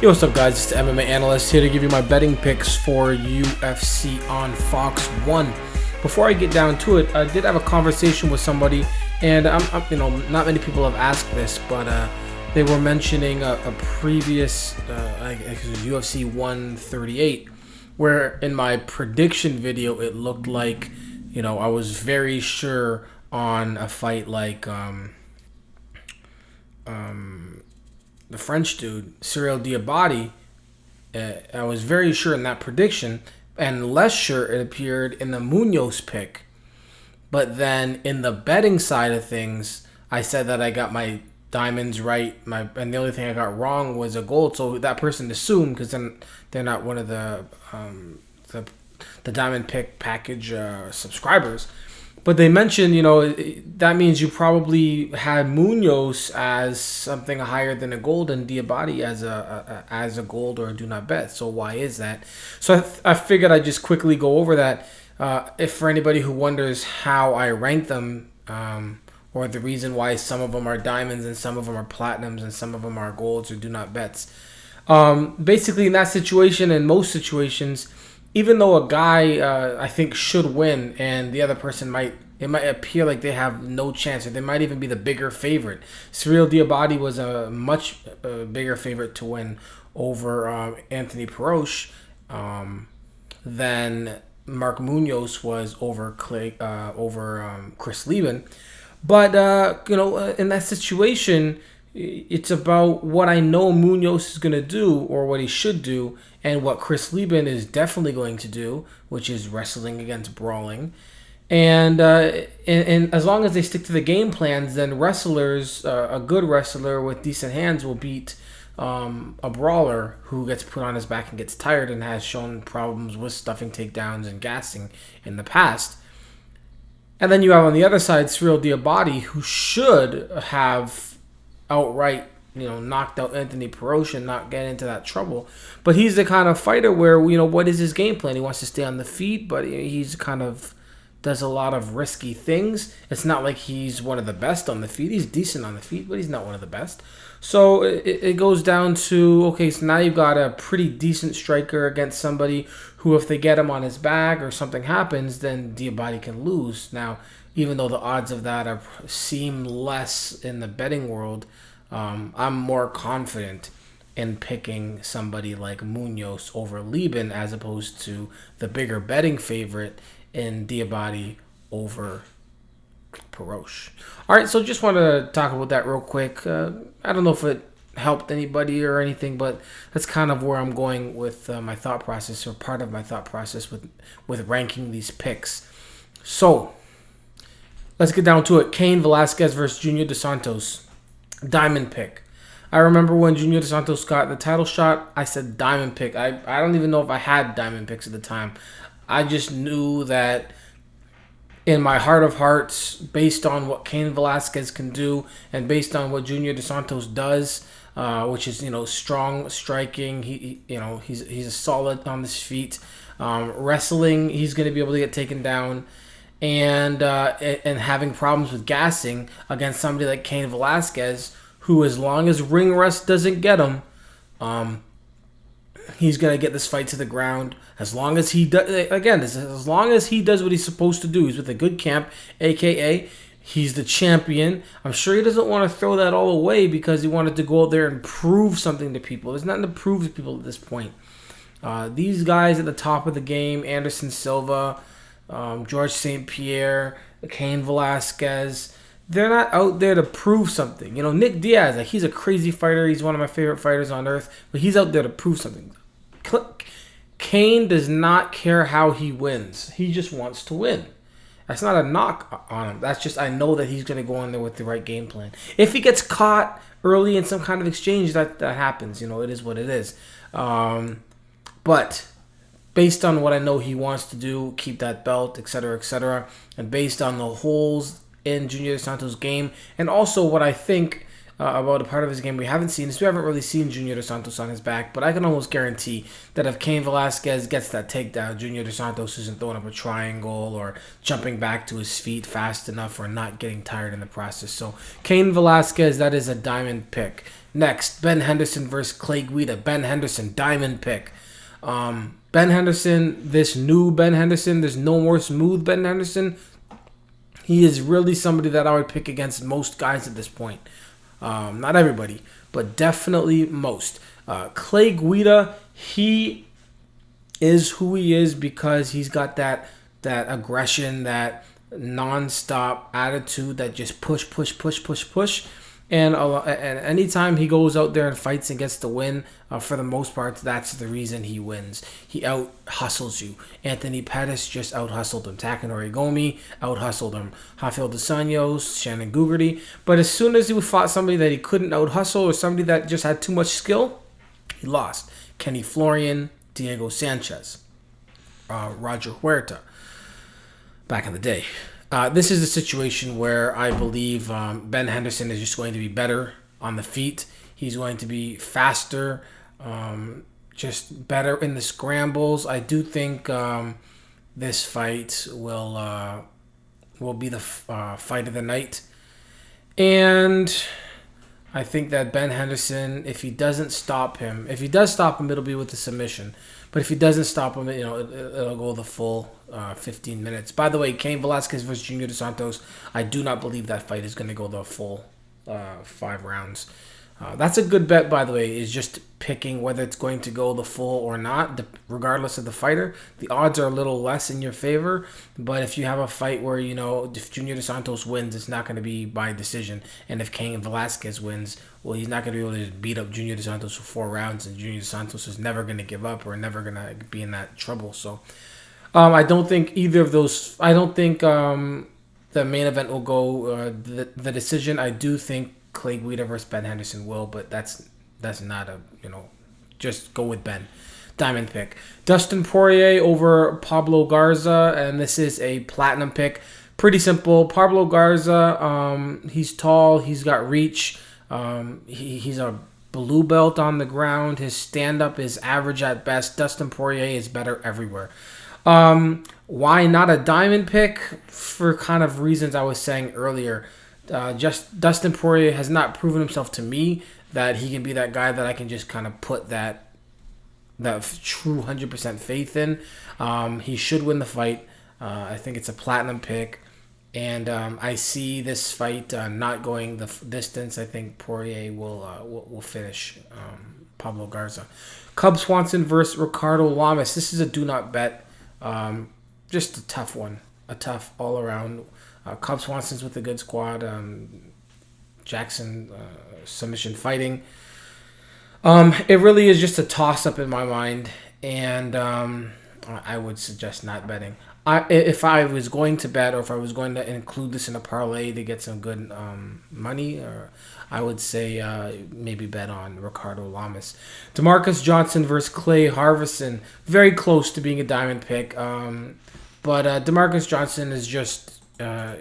Yo, what's up, guys? It's the MMA analyst here to give you my betting picks for UFC on Fox 1. Before I get down to it, I did have a conversation with somebody, and not many people have asked this, but they were mentioning a previous UFC 138, where in my prediction video it looked like, I was very sure on a fight like the French dude, Cyril Diabate. I was very sure in that prediction, and less sure it appeared in the Munoz pick. But then in the betting side of things, I said that I got my diamonds right, and the only thing I got wrong was a gold. So that person assumed, because then they're not one of the diamond pick package subscribers. But they mentioned, that means you probably had Munoz as something higher than a gold and Diabate as a gold or a do not bet. So why is that? So I figured I'd just quickly go over that. If for anybody who wonders how I rank them, or the reason why some of them are diamonds and some of them are platinums and some of them are golds or do not bets. Basically, in that situation and most situations, even though a guy I think should win and the other person might appear like they have no chance, or they might even be the bigger favorite. Cyril Diabate was a much bigger favorite to win over Anthony Perosh than Mark Munoz was over Chris Lieben. But in that situation, it's about what I know Munoz is going to do, or what he should do, and what Chris Lieben is definitely going to do, which is wrestling against brawling. And as long as they stick to the game plans, then wrestlers, a good wrestler with decent hands will beat a brawler who gets put on his back and gets tired and has shown problems with stuffing takedowns and gassing in the past. And then you have on the other side Cyril Diabate, who should have outright knocked out Anthony Perosh and not get into that trouble. But he's the kind of fighter where, what is his game plan? He wants to stay on the feet, but he's kind of does a lot of risky things. It's not like he's one of the best on the feet. He's decent on the feet, but he's not one of the best. So it goes down to, okay, so now you've got a pretty decent striker against somebody who, if they get him on his back or something happens, then Diabate can lose. Now, even though the odds of that seem less in the betting world, I'm more confident in picking somebody like Munoz over Lieben as opposed to the bigger betting favorite in Diabate over Perosh. All right, so just want to talk about that real quick. I don't know if it helped anybody or anything, but that's kind of where I'm going with my thought process, or part of my thought process with ranking these picks. So let's get down to it. Cain Velasquez versus Junior Dos Santos. Diamond pick. I remember when Junior Dos Santos got the title shot, I said diamond pick. I don't even know if I had diamond picks at the time. I just knew that in my heart of hearts, based on what Cain Velasquez can do and based on what Junior Dos Santos does, which is strong striking. He's a solid on his feet. Wrestling, he's going to be able to get taken down. And having problems with gassing against somebody like Cain Velasquez, who, as long as ring rust doesn't get him, he's gonna get this fight to the ground. As long as he does, as long as he does what he's supposed to do, he's with a good camp, aka he's the champion. I'm sure he doesn't want to throw that all away because he wanted to go out there and prove something to people. There's nothing to prove to people at this point. These guys at the top of the game, Anderson Silva, George St. Pierre, Cain Velasquez, they're not out there to prove something. Nick Diaz, he's a crazy fighter. He's one of my favorite fighters on earth, but he's out there to prove something. Cain does not care how he wins. He just wants to win. That's not a knock on him. That's just, I know that he's going to go in there with the right game plan. If he gets caught early in some kind of exchange, that happens. It is what it is. But based on what I know he wants to do, keep that belt, etc., and based on the holes in Junior Dos Santos' game, and also what I think about a part of his game we haven't seen. We haven't really seen Junior Dos Santos on his back, but I can almost guarantee that if Cain Velasquez gets that takedown, Junior Dos Santos isn't throwing up a triangle or jumping back to his feet fast enough or not getting tired in the process. So Cain Velasquez, that is a diamond pick. Next, Ben Henderson versus Clay Guida. Ben Henderson, diamond pick. Ben Henderson, this new Ben Henderson, there's no more smooth Ben Henderson. He is really somebody that I would pick against most guys at this point. Not everybody, but definitely most. Clay Guida, he is who he is because he's got that aggression, that non-stop attitude, that just push. And anytime he goes out there and fights and gets the win, for the most part, that's the reason he wins. He out-hustles you. Anthony Pettis just out-hustled him. Takanori Gomi out-hustled him. Rafael Dos Anjos, Shannon Gugarty. But as soon as he fought somebody that he couldn't out-hustle or somebody that just had too much skill, he lost. Kenny Florian, Diego Sanchez, Roger Huerta, back in the day. This is a situation where I believe Ben Henderson is just going to be better on the feet. He's going to be faster, just better in the scrambles. I do think this fight will be the fight of the night. And I think that Ben Henderson, if he does stop him, it'll be with the submission. But if he doesn't stop him, it'll go the full 15 minutes. By the way, Cain Velasquez versus Junior Dos Santos, I do not believe that fight is going to go the full 5 rounds. That's a good bet, by the way, is just picking whether it's going to go the full or not, regardless of the fighter. The odds are a little less in your favor, but if you have a fight where, if Junior Dos Santos wins, it's not going to be by decision. And if Cain Velasquez wins, well, he's not going to be able to just beat up Junior Dos Santos for 4 rounds, and Junior Dos Santos is never going to give up or never going to be in that trouble. So I don't think either of those, I don't think the main event will go the decision. I do think Clay Guida versus Ben Henderson will, but that's not a, just go with Ben. Diamond pick. Dustin Poirier over Pablo Garza, and this is a platinum pick. Pretty simple. Pablo Garza, he's tall, he's got reach, he's a blue belt on the ground. His stand-up is average at best. Dustin Poirier is better everywhere. Why not a diamond pick? For kind of reasons I was saying earlier. Just Dustin Poirier has not proven himself to me that he can be that guy that I can just kind of put that true 100% faith in. He should win the fight. I think it's a platinum pick, and I see this fight not going the distance. I think Poirier will finish Pablo Garza. Cub Swanson versus Ricardo Lamas. This is a do not bet. Just a tough one, a tough all around. Cub Swanson's with a good squad. Jackson submission fighting. It really is just a toss-up in my mind, and I would suggest not betting. If I was going to bet, or if I was going to include this in a parlay to get some good money, I would say maybe bet on Ricardo Lamas. DaMarques Johnson versus Clay Harvison. Very close to being a diamond pick, but DaMarques Johnson is just... I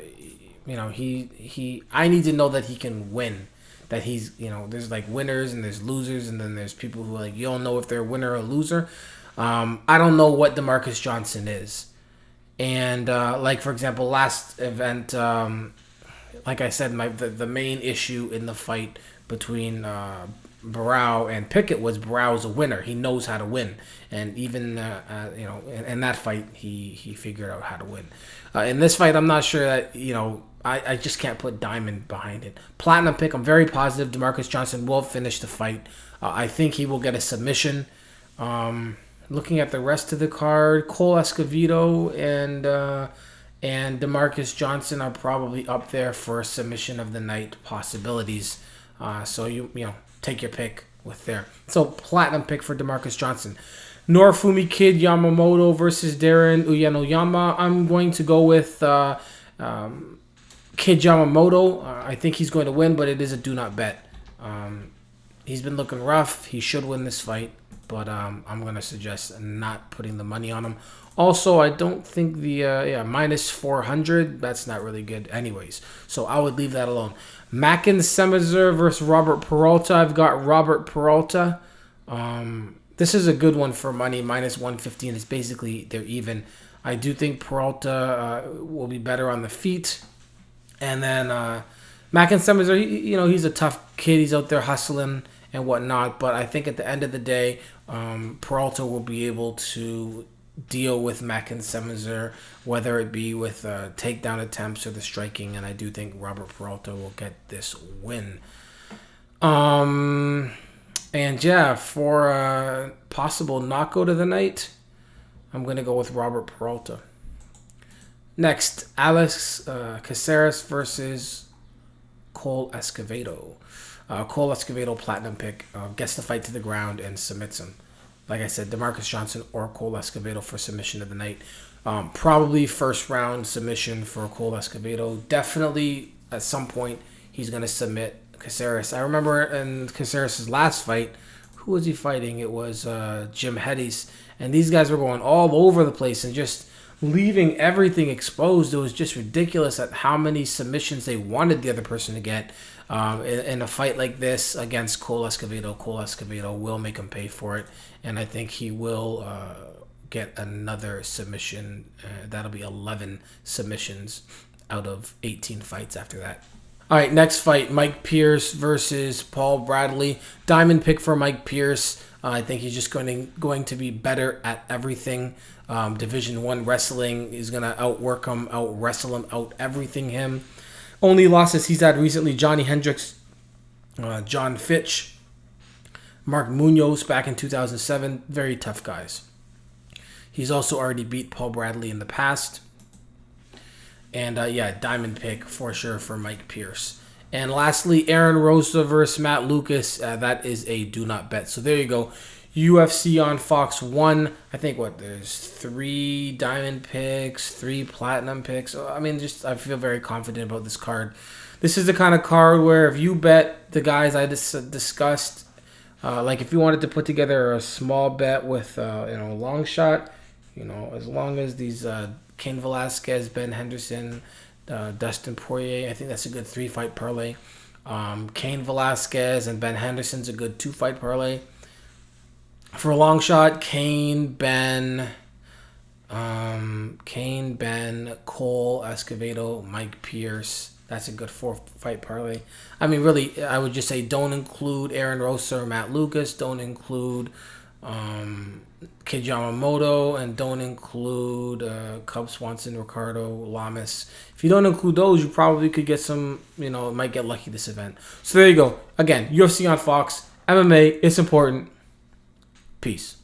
need to know that he can win. That he's, there's like winners and there's losers, and then there's people who you don't know if they're a winner or a loser. I don't know what DaMarques Johnson is. And for example, last event, like I said, the main issue in the fight between Barao and Pickett was Barao's a winner. He knows how to win. And even, in that fight, he figured out how to win. In this fight, I'm not sure that, I just can't put diamond behind it. Platinum pick, I'm very positive DaMarques Johnson will finish the fight. I think he will get a submission. Looking at the rest of the card, Cole Escovedo and DaMarques Johnson are probably up there for submission of the night possibilities. So you take your pick with there. So platinum pick for DaMarques Johnson. Norifumi Kid Yamamoto versus Darren Uyenoyama. I'm going to go with Kid Yamamoto. I think he's going to win, but it is a do not bet. He's been looking rough. He should win this fight. but I'm gonna suggest not putting the money on him. Also, I don't think the minus 400. That's not really good, anyways. So I would leave that alone. Mackens Semerzier versus Robert Peralta. I've got Robert Peralta. This is a good one for money. Minus 115. It's basically they're even. I do think Peralta will be better on the feet, and then Mackens Semerzier. He's a tough kid. He's out there hustling and whatnot. But I think at the end of the day, Peralta will be able to deal with Mackens Semerzier, whether it be with takedown attempts or the striking, and I do think Robert Peralta will get this win. And yeah, for a possible knockout of the night, I'm going to go with Robert Peralta. Next, Alex Caceres versus Cole Escovedo. Cole Escovedo, platinum pick, gets the fight to the ground and submits him. Like I said, DaMarques Johnson or Cole Escovedo for submission of the night. Probably first round submission for Cole Escovedo. Definitely at some point he's going to submit Caceres. I remember in Caceres' last fight, who was he fighting? It was Jim Hedges. And these guys were going all over the place and just leaving everything exposed. It was just ridiculous at how many submissions they wanted the other person to get. In a fight like this against Cole Escovedo will make him pay for it, and I think he will get another submission. That'll be 11 submissions out of 18 fights after that. All right, next fight, Mike Pierce versus Paul Bradley. Diamond pick for Mike Pierce. I think he's just going to be better at everything. Division I wrestling is going to outwork him, out-wrestle him, out-everything him. Only losses he's had recently, Johnny Hendricks, John Fitch, Mark Munoz back in 2007. Very tough guys. He's also already beat Paul Bradley in the past. And diamond pick for sure for Mike Pierce. And lastly, Aaron Rosa versus Matt Lucas. That is a do not bet. So there you go. UFC on Fox 1. I think there's 3 diamond picks, 3 platinum picks. I mean, I feel very confident about this card. This is the kind of card where if you bet the guys I just discussed, like if you wanted to put together a small bet with a long shot, as long as these Cain Velasquez, Ben Henderson, Dustin Poirier, I think that's a good 3-fight parlay. Cain Velasquez and Ben Henderson's a good 2-fight parlay. For a long shot, Cain, Ben, Cole Escovedo, Mike Pierce. That's a good 4-fight parlay. I mean, really, I would just say don't include Aaron Rosa or Matt Lucas. Don't include Kid Yamamoto, and don't include Cub Swanson, Ricardo, Lamas. If you don't include those, you probably could get some, might get lucky this event. So there you go. Again, UFC on Fox, MMA, it's important. Peace.